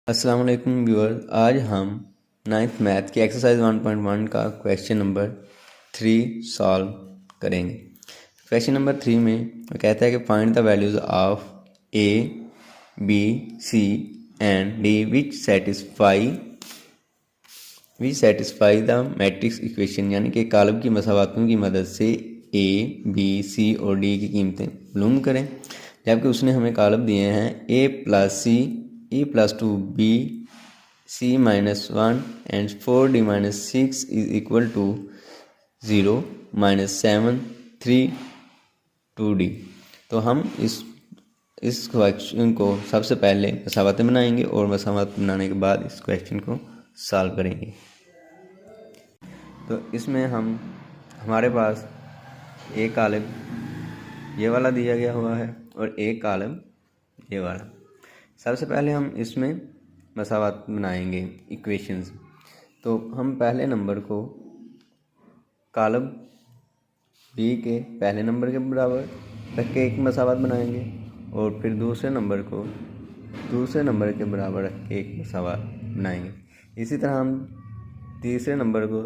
अस्सलाम वालेकुम व्यूअर्स, आज हम नाइन्थ मैथ की एक्सरसाइज 1.1 का क्वेश्चन नंबर 3 सॉल्व करेंगे। क्वेश्चन नंबर 3 में कहता है कि find the values of a b c and d which satisfy the matrix equation, यानी कि कालब की मसावातों की मदद से ए बी सी और डी की कीमतें मालूम करें। जबकि उसने हमें कालब दिए हैं ए plus C, e plus 2b, c minus 1 and 4d minus 6 is equal to 0 minus 7 3 2d। तो हम इस क्वेश्चन को सबसे पहले मसावतें बनाएंगे और मसावत बनाने के बाद इस क्वेश्चन को सॉल्व करेंगे। तो इसमें हमारे पास एक कालब ये वाला दिया गया हुआ है और एक कालब ये वाला। सबसे पहले हम इसमें मसावत बनाएंगे इक्वेशंस। तो हम पहले नंबर को कालब बी के पहले नंबर के बराबर रख के एक मसावत बनाएंगे और फिर दूसरे नंबर को दूसरे नंबर के बराबर रख के एक मसावत बनाएंगे। इसी तरह हम तीसरे नंबर को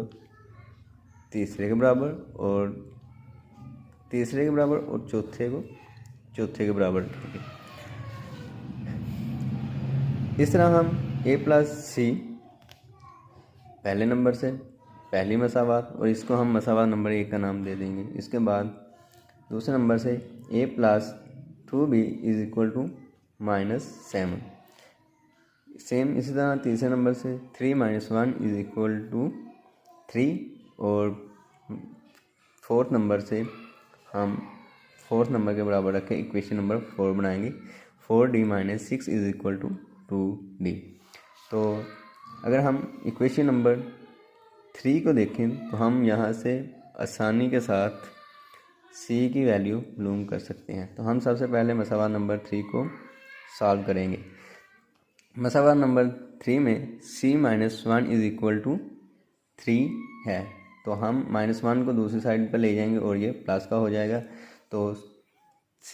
तीसरे के बराबर और तीसरे के बराबर और चौथे को चौथे के बराबर रखेंगे। इस तरह हम a प्लस सी पहले नंबर से पहली मसावत और इसको हम मसावत नंबर 1 का नाम दे देंगे। इसके बाद दूसरे नंबर से a plus 2b is equal to -7। Same इसी तरह तीसरे नंबर से 3 - 1 इज इक्वल टू 3 और फोर्थ नंबर से हम फोर्थ नंबर के बराबर रख के इक्वेशन नंबर 4 बनाएंगे। 4d - 6 is equal to 2d। तो अगर हम इक्वेशन नंबर 3 को देखें तो हम यहाँ से आसानी के साथ c की वैल्यू मालूम कर सकते हैं। तो हम सबसे पहले मसावत नंबर 3 को सॉल्व करेंगे। मसावत नंबर 3 में c - 1 इज इक्वल टू 3 है, तो हम -1 को दूसरी साइड पर ले जाएंगे और ये प्लस का हो जाएगा। तो c -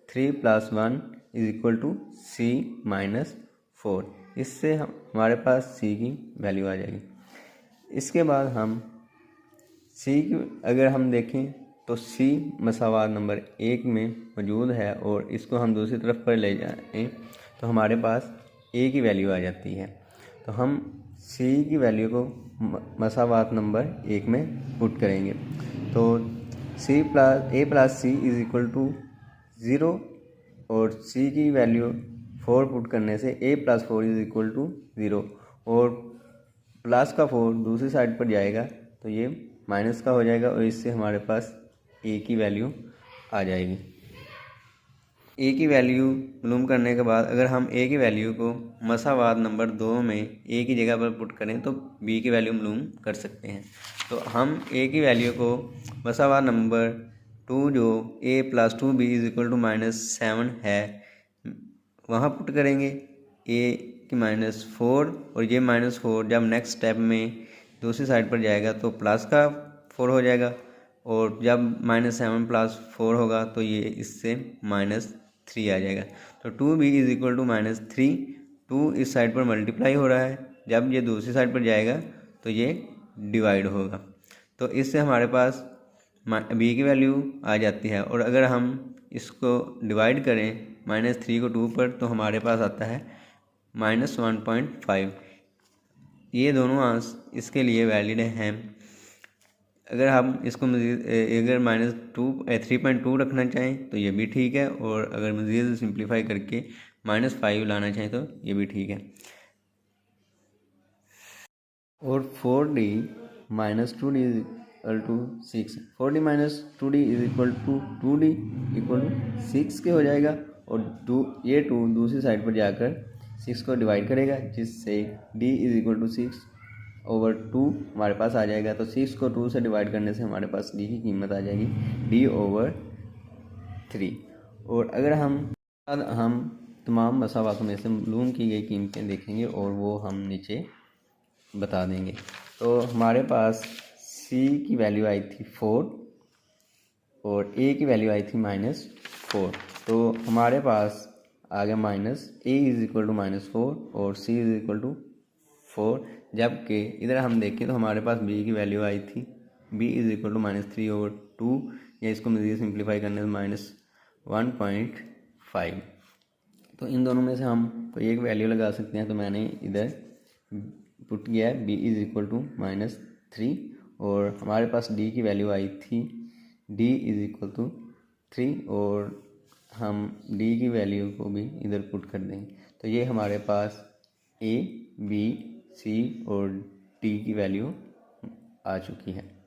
3 + 1 is equal to c - 4। इससे हमारे पास c की वैल्यू आ जाएगी। इसके बाद हम c की अगर हम देखें तो c मसावत नंबर 1 में मौजूद है और इसको हम दूसरी तरफ पर ले जाएं तो हमारे पास a की वैल्यू आ जाती है। तो हम c की वैल्यू को मसावत नंबर 1 में पुट करेंगे। तो a plus c is equal to 0 और c की वैल्यू 4 पुट करने से a + 4 इज इक्वल टू 0 और प्लस का 4 दूसरी साइड पर जाएगा तो ये माइनस का हो जाएगा और इससे हमारे पास a की वैल्यू आ जाएगी। a की वैल्यू मालूम करने के बाद अगर हम a की वैल्यू को मसावत नंबर 2 में a की जगह पर पुट करें तो b की वैल्यू मालूम कर सकते हैं। तो हम a की वैल्यू को मसावत नंबर 2 जो a + 2b is equal to -7 है वहाँ पुट करेंगे a की -4 और ये -4 जब नेक्स्ट स्टेप में दूसरी साइड पर जाएगा तो प्लस का 4 हो जाएगा और जब -7 + 4 होगा तो ये इससे -3 आ जाएगा। तो 2b इज इक्वल टू -3। 2 इस साइड पर मल्टीप्लाई हो रहा है, जब ये दूसरी साइड पर जाएगा तो ये डिवाइड होगा। तो इससे हमारे पास b की वैल्यू आ जाती है और अगर हम इसको डिवाइड करें -3 को 2 पर तो हमारे पास आता है -1.5। ये दोनों आंसर इसके लिए वैलिड हैं। अगर हम इसको मज़ीद अगर -3.2 रखना चाहें तो ये भी ठीक है और अगर मज़ीद सिंप्लीफाई करके -5 लाना चाहें तो ये भी ठीक है। और 4d - 2d is equal to 6। 4d - 2d is equal to 2d equal to 6 के हो जाएगा और ये 2 दूसरी साइड पर जाकर 6 को डिवाइड करेगा जिससे d इज इक्वल टू 6/2 हमारे पास आ जाएगा। तो 6 को 2 से डिवाइड करने से हमारे पास d की कीमत आ जाएगी d/3। और अगर हम तमाम मसावातों में से मालूम की गई कीमतें देखेंगे और वो हम नीचे बता देंगे। तो हमारे पास c की वैल्यू आई थी 4 और a की वैल्यू आई थी -4। तो हमारे पास आ गया minus a is equal to -4 और सी इज इक्वल टू 4, जबकि इधर हम देखें तो हमारे पास बी की वैल्यू आई थी बी इज इक्वल टू -3 और 2, या इसको मज़ीद सिंप्लीफाई करने से -1.5। तो इन दोनों में से हम कोई एक वैल्यू लगा सकते हैं। तो मैंने इधर पुट किया है b इज इक्वल टू -3 और हमारे पास d की वैल्यू आई थी d इज इक्वल टू 3 और हम d की वैल्यू को भी इधर पुट कर देंगे। तो ये हमारे पास a, b, c और d की वैल्यू आ चुकी है।